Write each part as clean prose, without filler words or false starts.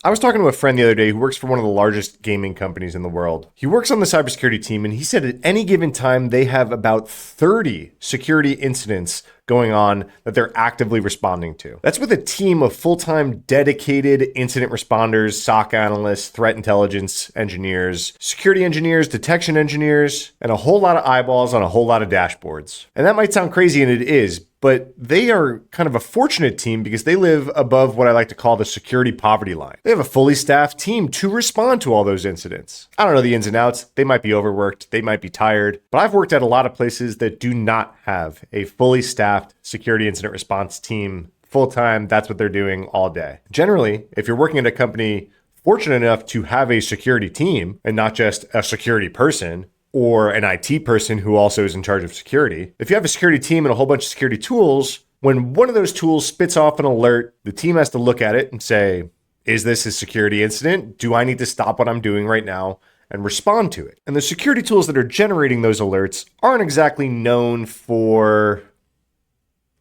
I was talking to a friend the other day who works for one of the largest gaming companies in the world. He works on the cybersecurity team, and he said at any given time they have about 30 security incidents going on that they're actively responding to. That's with a team of full-time dedicated incident responders, SOC analysts, threat intelligence engineers, security engineers, detection engineers, and a whole lot of eyeballs on a whole lot of dashboards. And that might sound crazy, and it is, but they are kind of a fortunate team because they live above what I like to call the security poverty line. They have a fully staffed team to respond to all those incidents. I don't know the ins and outs. They might be overworked. They might be tired. But I've worked at a lot of places that do not have a fully staffed security incident response team full-time. That's what they're doing all day. Generally, if you're working at a company fortunate enough to have a security team and not just a security person, or an IT person who also is in charge of security. If you have a security team and a whole bunch of security tools, when one of those tools spits off an alert, the team has to look at it and say, is this a security incident? Do I need to stop what I'm doing right now and respond to it? And the security tools that are generating those alerts aren't exactly known for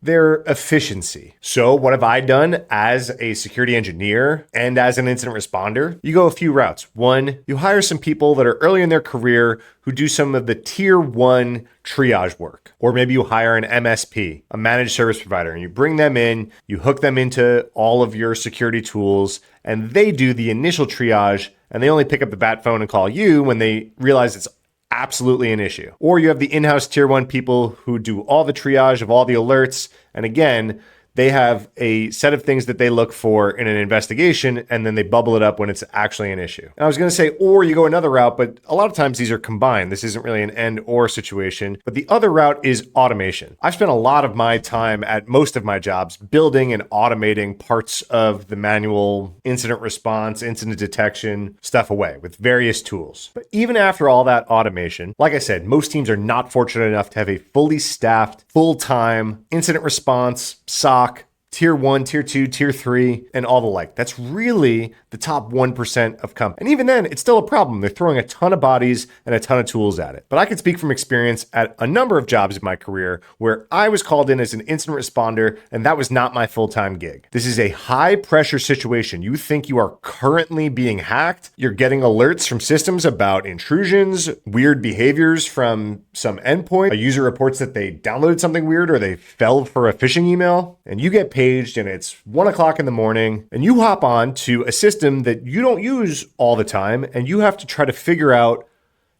their efficiency. So what have I done as a security engineer and as an incident responder? You go a few routes. One, you hire some people that are early in their career who do some of the tier one triage work. Or maybe you hire an MSP, a managed service provider, and you bring them in, you hook them into all of your security tools, and they do the initial triage, and they only pick up the bat phone and call you when they realize it's absolutely an issue. Or you have the in-house tier one people who do all the triage of all the alerts. And again, they have a set of things that they look for in an investigation, and then they bubble it up when it's actually an issue. And I was going to say, or you go another route, but a lot of times these are combined. This isn't really an and or situation, but the other route is automation. I've spent a lot of my time at most of my jobs building and automating parts of the manual incident response, incident detection stuff away with various tools. But even after all that automation, like I said, most teams are not fortunate enough to have a fully staffed, full-time incident response, SOC, tier one, tier two, tier three, and all the like. That's really the top 1% of companies. And even then, it's still a problem. They're throwing a ton of bodies and a ton of tools at it. But I can speak from experience at a number of jobs in my career where I was called in as an incident responder, and that was not my full-time gig. This is a high-pressure situation. You think you are currently being hacked. You're getting alerts from systems about intrusions, weird behaviors from some endpoint. A user reports that they downloaded something weird or they fell for a phishing email, and you get paged and it's 1 o'clock in the morning and you hop on to a system that you don't use all the time, and you have to try to figure out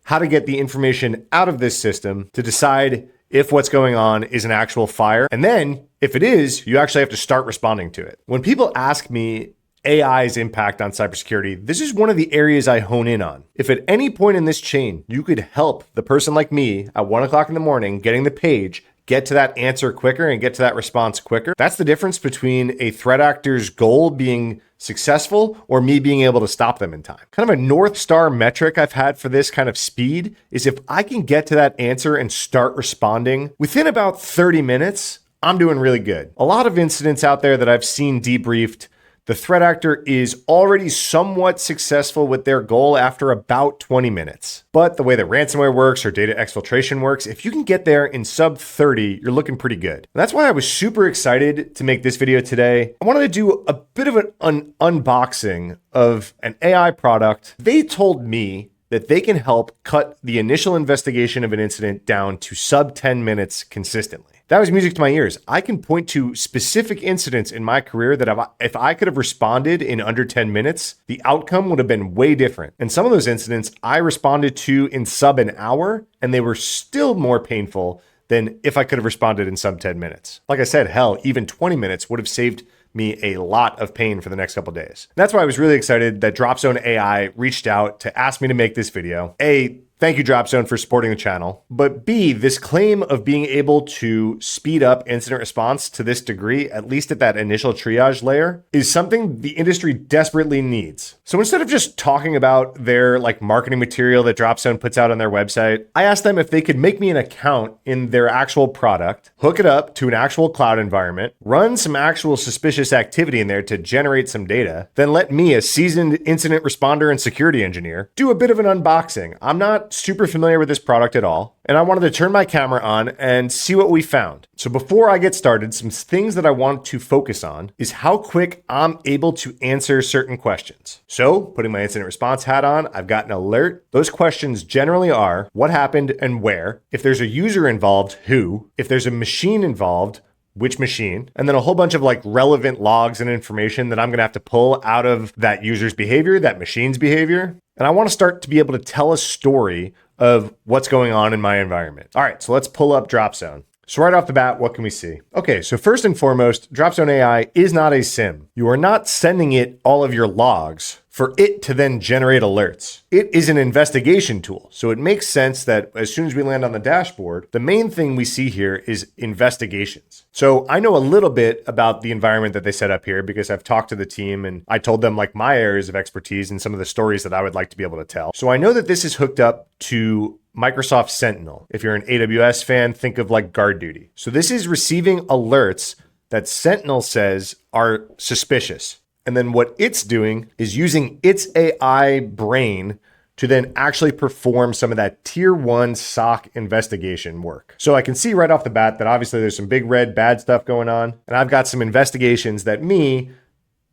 how to get the information out of this system to decide if what's going on is an actual fire. And then if it is, you actually have to start responding to it. When people ask me AI's impact on cybersecurity, this is one of the areas I hone in on. If at any point in this chain, you could help the person like me at 1 o'clock in the morning getting the page, get to that answer quicker and get to that response quicker, that's the difference between a threat actor's goal being successful or me being able to stop them in time. Kind of a North Star metric I've had for this kind of speed is if I can get to that answer and start responding within about 30 minutes, I'm doing really good. A lot of incidents out there that I've seen debriefed, the threat actor is already somewhat successful with their goal after about 20 minutes. But the way that ransomware works or data exfiltration works, if you can get there in sub 30, you're looking pretty good. And that's why I was super excited to make this video today. I wanted to do a bit of an unboxing of an AI product. They told me that they can help cut the initial investigation of an incident down to sub 10 minutes consistently. That was music to my ears. I can point to specific incidents in my career that if I could have responded in under 10 minutes, the outcome would have been way different. And some of those incidents I responded to in sub an hour, and they were still more painful than if I could have responded in sub 10 minutes. Like I said, hell, even 20 minutes would have saved me a lot of pain for the next couple of days. That's why I was really excited that Dropzone AI reached out to ask me to make this video. A, thank you, Dropzone, for supporting the channel. But B, this claim of being able to speed up incident response to this degree, at least at that initial triage layer, is something the industry desperately needs. So instead of just talking about their marketing material that Dropzone puts out on their website, I asked them if they could make me an account in their actual product, hook it up to an actual cloud environment, run some actual suspicious activity in there to generate some data, then let me, a seasoned incident responder and security engineer, do a bit of an unboxing. I'm not not super familiar with this product at all, and I wanted to turn my camera on and see what we found. So before I get started, some things that I want to focus on is how quick I'm able to answer certain questions. So putting my incident response hat on, I've got an alert. Those questions generally are what happened and where, if there's a user involved, who, if there's a machine involved, which machine, and then a whole bunch of like relevant logs and information that I'm gonna have to pull out of that user's behavior, that machine's behavior. And I wanna start to be able to tell a story of what's going on in my environment. All right, so let's pull up Dropzone. So right off the bat, what can we see? Okay, so first and foremost, Dropzone AI is not a SIM. You are not sending it all of your logs for it to then generate alerts. It is an investigation tool. So it makes sense that as soon as we land on the dashboard, the main thing we see here is investigations. So I know a little bit about the environment that they set up here because I've talked to the team and I told them like my areas of expertise and some of the stories that I would like to be able to tell. So I know that this is hooked up to Microsoft Sentinel. If you're an AWS fan, think of like guard duty. So this is receiving alerts that Sentinel says are suspicious. And then what it's doing is using its AI brain to then actually perform some of that tier 1 SOC investigation work. So I can see right off the bat that obviously there's some big red bad stuff going on. And I've got some investigations that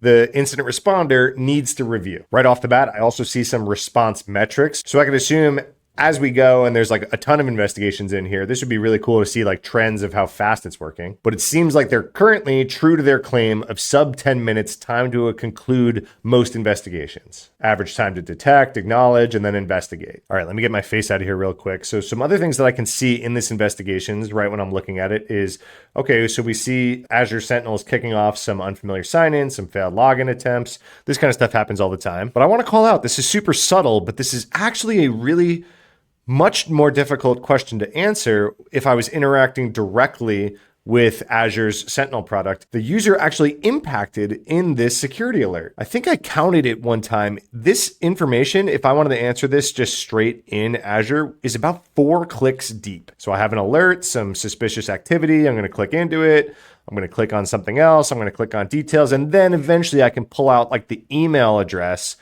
the incident responder, needs to review. Right off the bat, I also see some response metrics. So I can assume as we go, and there's like a ton of investigations in here, this would be really cool to see like trends of how fast it's working. But it seems like they're currently true to their claim of sub 10 minutes time to conclude most investigations. Average time to detect, acknowledge, and then investigate. All right, let me get my face out of here real quick. So some other things that I can see in this investigations right when I'm looking at it is, okay, so we see Azure Sentinel is kicking off some unfamiliar sign-ins, some failed login attempts. This kind of stuff happens all the time. But I want to call out, this is super subtle, but this is actually a really much more difficult question to answer if I was interacting directly with Azure's Sentinel product. The user actually impacted in this security alert. I think I counted it one time. This information, if I wanted to answer this just straight in Azure, is about 4 clicks deep. So I have an alert, some suspicious activity. I'm going to click into it. I'm going to click on something else. I'm going to click on details. And then eventually I can pull out like the email address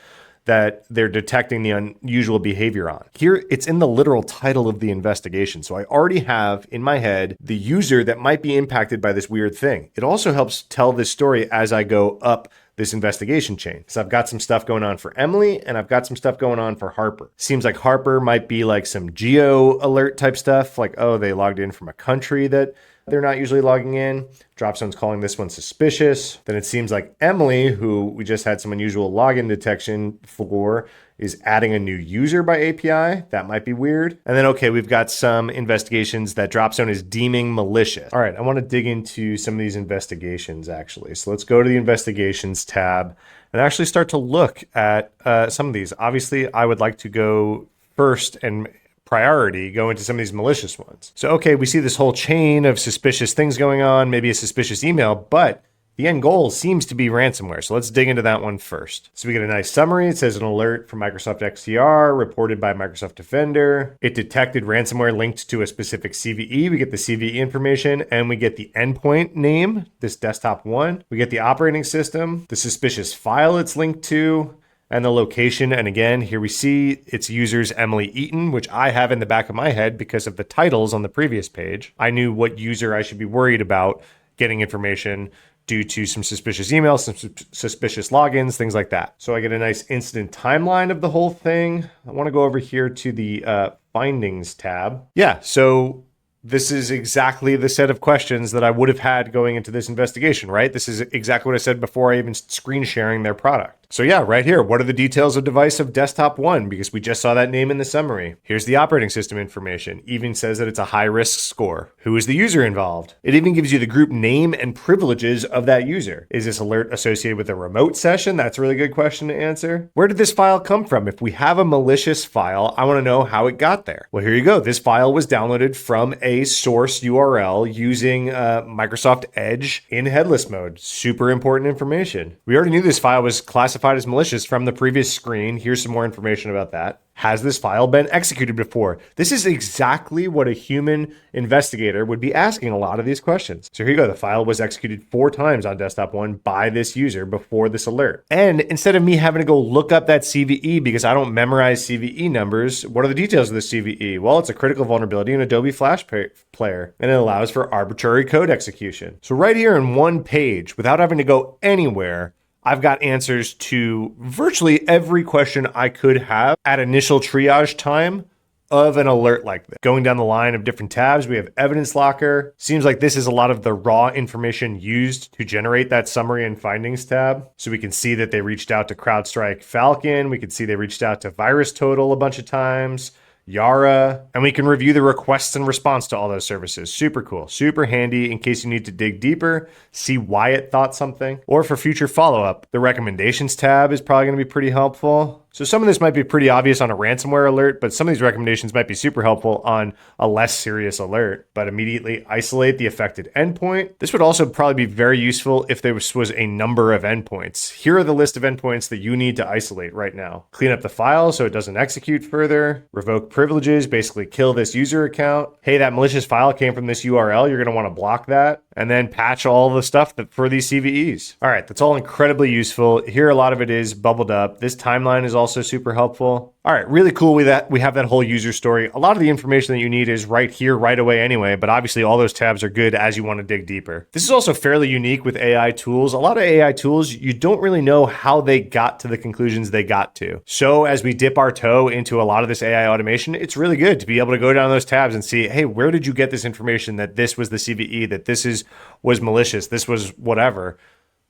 that they're detecting the unusual behavior on. Here, it's in the literal title of the investigation. So I already have in my head the user that might be impacted by this weird thing. It also helps tell this story as I go up this investigation chain. So I've got some stuff going on for Emily and I've got some stuff going on for Harper. Seems like Harper might be like some geo alert type stuff, like, oh, they logged in from a country that they're not usually logging in. Dropzone's calling this one suspicious. Then it seems like Emily, who we just had some unusual login detection for, is adding a new user by API. That might be weird. And then, okay, we've got some investigations that Dropzone is deeming malicious. All right, I want to dig into some of these investigations actually. So let's go to the investigations tab and actually start to look at some of these. Obviously, I would like to go first and priority go into some of these malicious ones. So, okay, we see this whole chain of suspicious things going on, maybe a suspicious email, but the end goal seems to be ransomware. So let's dig into that one first. So we get a nice summary. It says an alert from Microsoft XDR reported by Microsoft Defender. It detected ransomware linked to a specific CVE. We get the CVE information and we get the endpoint name, this desktop one. We get the operating system, the suspicious file it's linked to, and the location. And again, here we see its users Emily Eaton, which I have in the back of my head because of the titles on the previous page. I knew what user I should be worried about getting information due to some suspicious emails, some suspicious logins, things like that. So I get a nice incident timeline of the whole thing. I want to go over here to the findings tab. Yeah, so this is exactly the set of questions that I would have had going into this investigation, right? This is exactly what I said before I even screen sharing their product. So yeah, right here, what are the details of device of desktop one? Because we just saw that name in the summary. Here's the operating system information. Even says that it's a high risk score. Who is the user involved? It even gives you the group name and privileges of that user. Is this alert associated with a remote session? That's a really good question to answer. Where did this file come from? If we have a malicious file, I want to know how it got there. Well, here you go. This file was downloaded from a source URL using Microsoft Edge in headless mode. Super important information. We already knew this file was classified as malicious from the previous screen. Here's some more information about that. Has this file been executed before? This is exactly what a human investigator would be asking a lot of these questions. So here you go. The file was executed 4 times on desktop 1 by this user before this alert. And instead of me having to go look up that CVE because I don't memorize CVE numbers, what are the details of the CVE? Well, it's a critical vulnerability in Adobe Flash Player, and it allows for arbitrary code execution. So right here in one page, without having to go anywhere, I've got answers to virtually every question I could have at initial triage time of an alert like this. Going down the line of different tabs, we have Evidence Locker. Seems like this is a lot of the raw information used to generate that summary and findings tab. So we can see that they reached out to CrowdStrike Falcon. We can see they reached out to VirusTotal a bunch of times, Yara, and we can review the requests and response to all those services. Super cool, super handy in case you need to dig deeper, see why it thought something, or for future follow-up. The recommendations tab is probably going to be pretty helpful. So some of this might be pretty obvious on a ransomware alert, but some of these recommendations might be super helpful on a less serious alert. But immediately isolate the affected endpoint. This would also probably be very useful if there was a number of endpoints. Here are the list of endpoints that you need to isolate right now. Clean up the file so it doesn't execute further. Revoke privileges, basically kill this user account. Hey, that malicious file came from this URL. You're going to want to block that. And then patch all the stuff for these CVEs. All right, that's all incredibly useful. Here, a lot of it is bubbled up. This timeline is also super helpful. All right, really cool we have that whole user story. A lot of the information that you need is right here, right away anyway, but obviously all those tabs are good as you want to dig deeper. This is also fairly unique with AI tools. A lot of AI tools, you don't really know how they got to the conclusions they got to. So as we dip our toe into a lot of this AI automation, it's really good to be able to go down those tabs and see, hey, where did you get this information that this was the CVE, that this was malicious, this was whatever.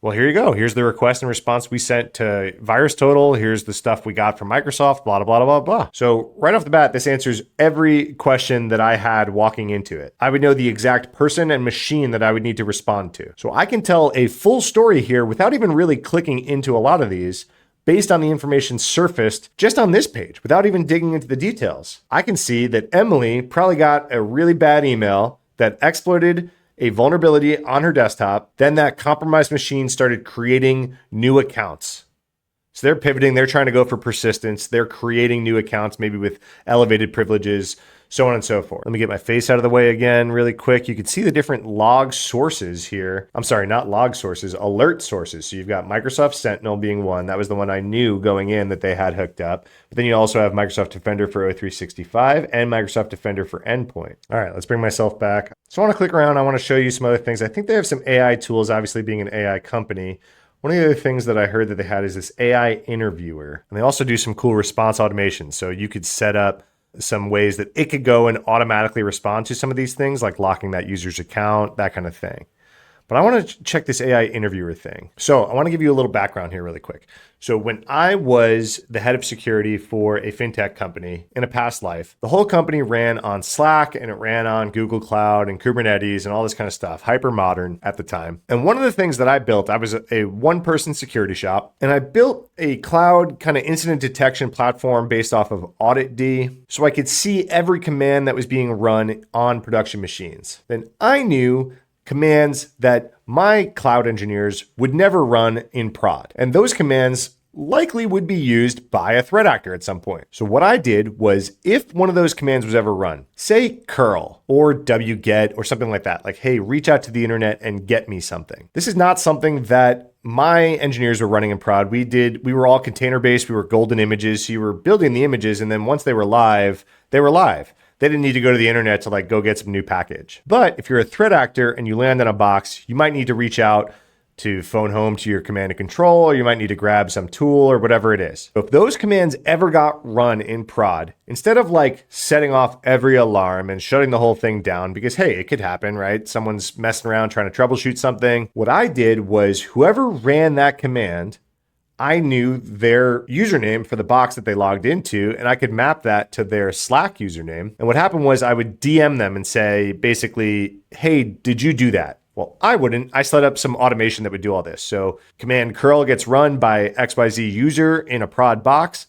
Well, here you go. Here's the request and response we sent to VirusTotal. Here's the stuff we got from Microsoft, blah, blah, blah, blah, blah. So right off the bat, this answers every question that I had walking into it. I would know the exact person and machine that I would need to respond to. So I can tell a full story here without even really clicking into a lot of these based on the information surfaced just on this page without even digging into the details. I can see that Emily probably got a really bad email that exploited a vulnerability on her desktop. Then that compromised machine started creating new accounts. So they're pivoting, they're trying to go for persistence. They're creating new accounts, maybe with elevated privileges, so on and so forth. Let me get my face out of the way again really quick. You can see the different log sources here. I'm sorry, not log sources, alert sources. So you've got Microsoft Sentinel being one. That was the one I knew going in that they had hooked up. But then you also have Microsoft Defender for O365 and Microsoft Defender for Endpoint. All right, let's bring myself back. So I want to click around. I want to show you some other things. I think they have some AI tools, obviously being an AI company. One of the other things that I heard that they had is this AI interviewer. And they also do some cool response automation. So you could set up some ways that it could go and automatically respond to some of these things, like locking that user's account, that kind of thing. But I want to check this AI interviewer thing. So I want to give you a little background here really quick. So when I was the head of security for a fintech company in a past life, the whole company ran on Slack and it ran on Google Cloud and Kubernetes and all this kind of stuff, hyper modern at the time. And one of the things that I built, I was a one-person security shop, and I built a cloud kind of incident detection platform based off of AuditD, so I could see every command that was being run on production machines. Then I knew commands that my cloud engineers would never run in prod. And those commands likely would be used by a threat actor at some point. So what I did was, if one of those commands was ever run, say curl or wget or something like that, like, hey, reach out to the internet and get me something. This is not something that my engineers were running in prod. We were all container-based. We were golden images. So you were building the images, and then once they were live, they were live. They didn't need to go to the internet to go get some new package. But if you're a threat actor and you land in a box, you might need to reach out to phone home to your command and control, or you might need to grab some tool or whatever it is. So if those commands ever got run in prod, instead of setting off every alarm and shutting the whole thing down, because hey, it could happen, right? Someone's messing around trying to troubleshoot something. What I did was, whoever ran that command, I knew their username for the box that they logged into, and I could map that to their Slack username. And what happened was, I would DM them and say, basically, hey, did you do that? Well, I wouldn't. I set up some automation that would do all this. So command curl gets run by XYZ user in a prod box.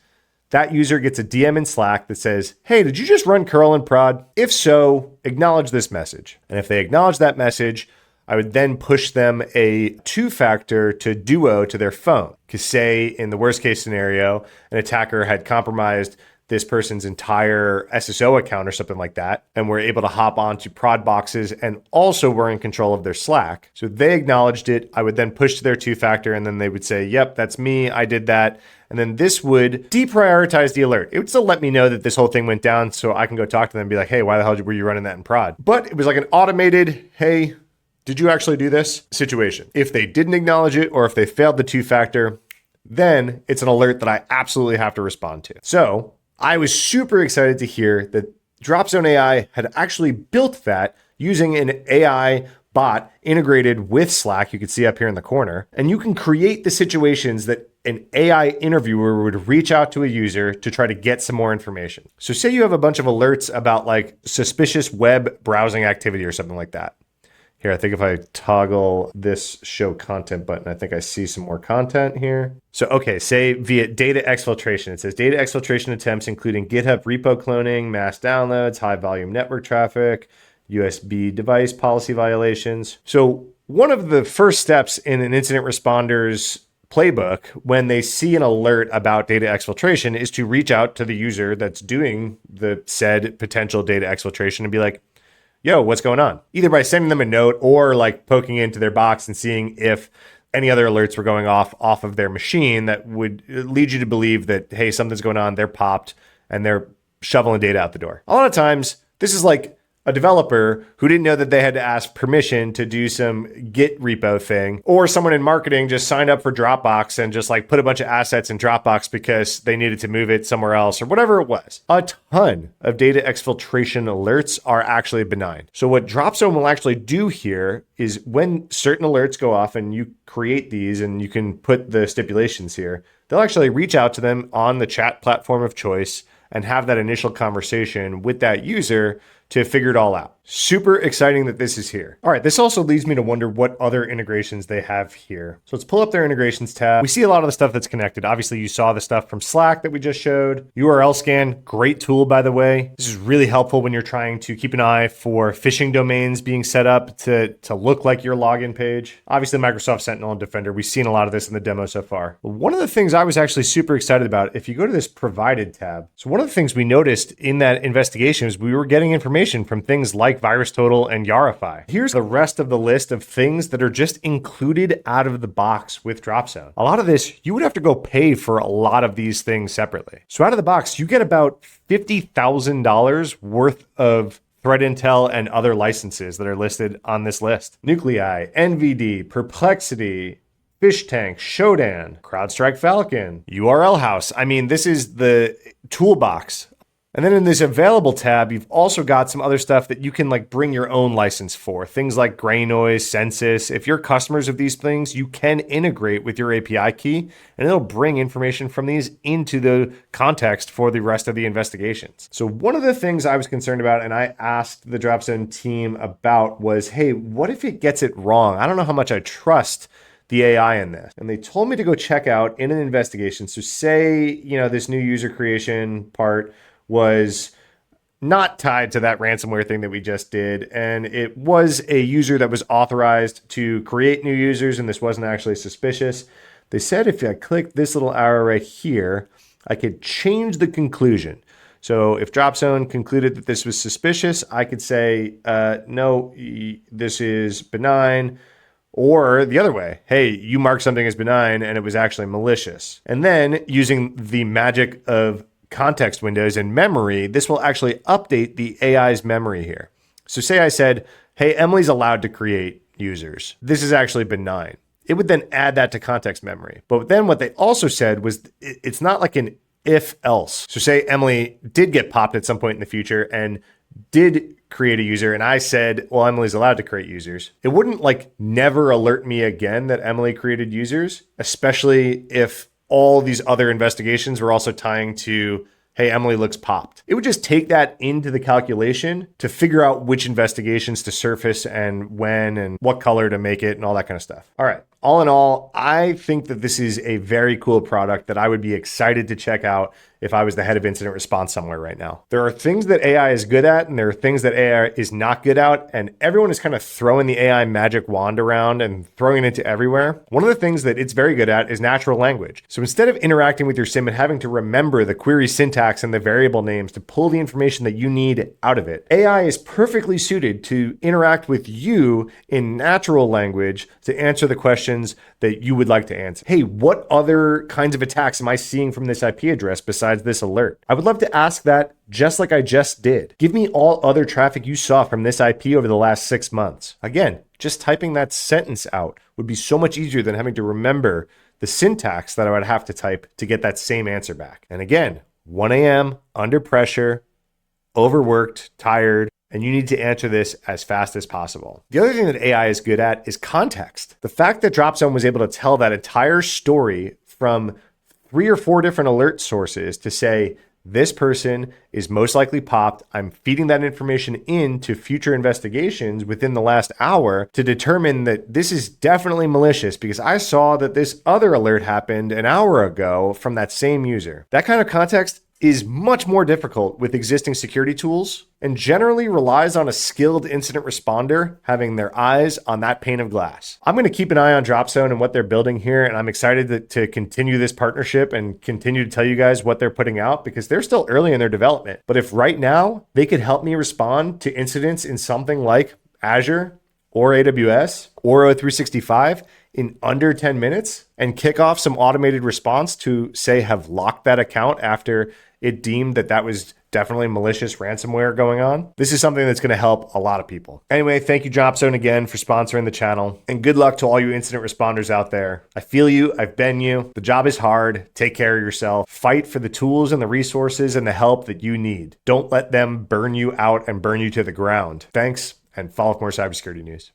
That user gets a DM in Slack that says, hey, did you just run curl in prod? If so, acknowledge this message. And if they acknowledge that message, I would then push them a 2-factor to Duo to their phone. Because say, in the worst case scenario, an attacker had compromised this person's entire SSO account or something like that, and we're able to hop onto prod boxes, and also we're in control of their Slack. So they acknowledged it. I would then push to their two-factor, and then they would say, yep, that's me, I did that. And then this would deprioritize the alert. It would still let me know that this whole thing went down, so I can go talk to them and be like, hey, why the hell were you running that in prod? But it was like an automated, hey, did you actually do this situation? If they didn't acknowledge it, or if they failed the two-factor, then it's an alert that I absolutely have to respond to. So I was super excited to hear that Dropzone AI had actually built that using an AI bot integrated with Slack. You can see up here in the corner, and you can create the situations that an AI interviewer would reach out to a user to try to get some more information. So say you have a bunch of alerts about like suspicious web browsing activity or something like that. Here, I think if I toggle this show content button, I think I see some more content here. So, okay, say via data exfiltration. It says data exfiltration attempts, including GitHub repo cloning, mass downloads, high volume network traffic, USB device policy violations. So one of the first steps in an incident responder's playbook when they see an alert about data exfiltration is to reach out to the user that's doing the said potential data exfiltration and be like, yo, what's going on? Either by sending them a note or like poking into their box and seeing if any other alerts were going off of their machine that would lead you to believe that, hey, something's going on, they're popped, and they're shoveling data out the door. A lot of times, this is like a developer who didn't know that they had to ask permission to do some Git repo thing, or someone in marketing just signed up for Dropbox and just like put a bunch of assets in Dropbox because they needed to move it somewhere else or whatever it was. A ton of data exfiltration alerts are actually benign. So what Dropzone will actually do here is when certain alerts go off and you create these and you can put the stipulations here, they'll actually reach out to them on the chat platform of choice and have that initial conversation with that user to figure it all out. Super exciting that this is here. All right, this also leads me to wonder what other integrations they have here. So let's pull up their integrations tab. We see a lot of the stuff that's connected. Obviously, you saw the stuff from Slack that we just showed. URL scan, great tool, by the way. This is really helpful when you're trying to keep an eye for phishing domains being set up to look like your login page. Obviously, Microsoft Sentinel and Defender, we've seen a lot of this in the demo so far. One of the things I was actually super excited about, if you go to this provided tab, so one of the things we noticed in that investigation is we were getting information from things like VirusTotal and Yarify. Here's the rest of the list of things that are just included out of the box with Dropzone. A lot of this, you would have to go pay for a lot of these things separately. So out of the box, you get about $50,000 worth of threat intel and other licenses that are listed on this list. Nuclei, NVD, Perplexity, Fish Tank, Shodan, CrowdStrike Falcon, URL House. I mean, this is the toolbox. And then in this available tab, you've also got some other stuff that you can like bring your own license for. Things like Gray Noise, Census. If you're customers of these things, you can integrate with your API key and it'll bring information from these into the context for the rest of the investigations. So one of the things I was concerned about and I asked the Dropzone team about was, hey, what if it gets it wrong? I don't know how much I trust the AI in this. And they told me to go check out in an investigation. So say, this new user creation part was not tied to that ransomware thing that we just did. And it was a user that was authorized to create new users, and this wasn't actually suspicious. They said if I click this little arrow right here, I could change the conclusion. So if Dropzone concluded that this was suspicious, I could say, no, this is benign. Or the other way, hey, you marked something as benign and it was actually malicious. And then using the magic of context windows and memory, this will actually update the AI's memory here. So say I said, hey, Emily's allowed to create users. This is actually benign. It would then add that to context memory. But then what they also said was it's not like an if else. So say Emily did get popped at some point in the future and did create a user and I said, well, Emily's allowed to create users. It wouldn't like never alert me again that Emily created users, especially if all these other investigations were also tying to, hey, Emily looks popped. It would just take that into the calculation to figure out which investigations to surface and when and what color to make it and all that kind of stuff. All right. all in all, I think that this is a very cool product that I would be excited to check out if I was the head of incident response somewhere right now. There are things that AI is good at, and there are things that AI is not good at, and everyone is kind of throwing the AI magic wand around and throwing it into everywhere. One of the things that it's very good at is natural language. So instead of interacting with your sim and having to remember the query syntax and the variable names to pull the information that you need out of it, AI is perfectly suited to interact with you in natural language to answer the questions that you would like to answer. Hey, what other kinds of attacks am I seeing from this IP address besides this alert? I would love to ask that just like I just did. Give me all other traffic you saw from this IP over the last 6 months. Again, just typing that sentence out would be so much easier than having to remember the syntax that I would have to type to get that same answer back. And again, 1 a.m., under pressure, overworked, tired, and you need to answer this as fast as possible. The other thing that AI is good at is context. The fact that Dropzone was able to tell that entire story from 3 or 4 different alert sources to say, this person is most likely popped. I'm feeding that information into future investigations within the last hour to determine that this is definitely malicious because I saw that this other alert happened an hour ago from that same user. That kind of context is much more difficult with existing security tools and generally relies on a skilled incident responder having their eyes on that pane of glass. I'm going to keep an eye on Dropzone and what they're building here, and I'm excited to continue this partnership and continue to tell you guys what they're putting out because they're still early in their development. But if right now they could help me respond to incidents in something like Azure or AWS or O365 in under 10 minutes and kick off some automated response to, say, have locked that account after it deemed that that was definitely malicious ransomware going on, this is something that's going to help a lot of people. Anyway, thank you, Dropzone, again for sponsoring the channel. And good luck to all you incident responders out there. I feel you. I've been you. The job is hard. Take care of yourself. Fight for the tools and the resources and the help that you need. Don't let them burn you out and burn you to the ground. Thanks, and follow for more cybersecurity news.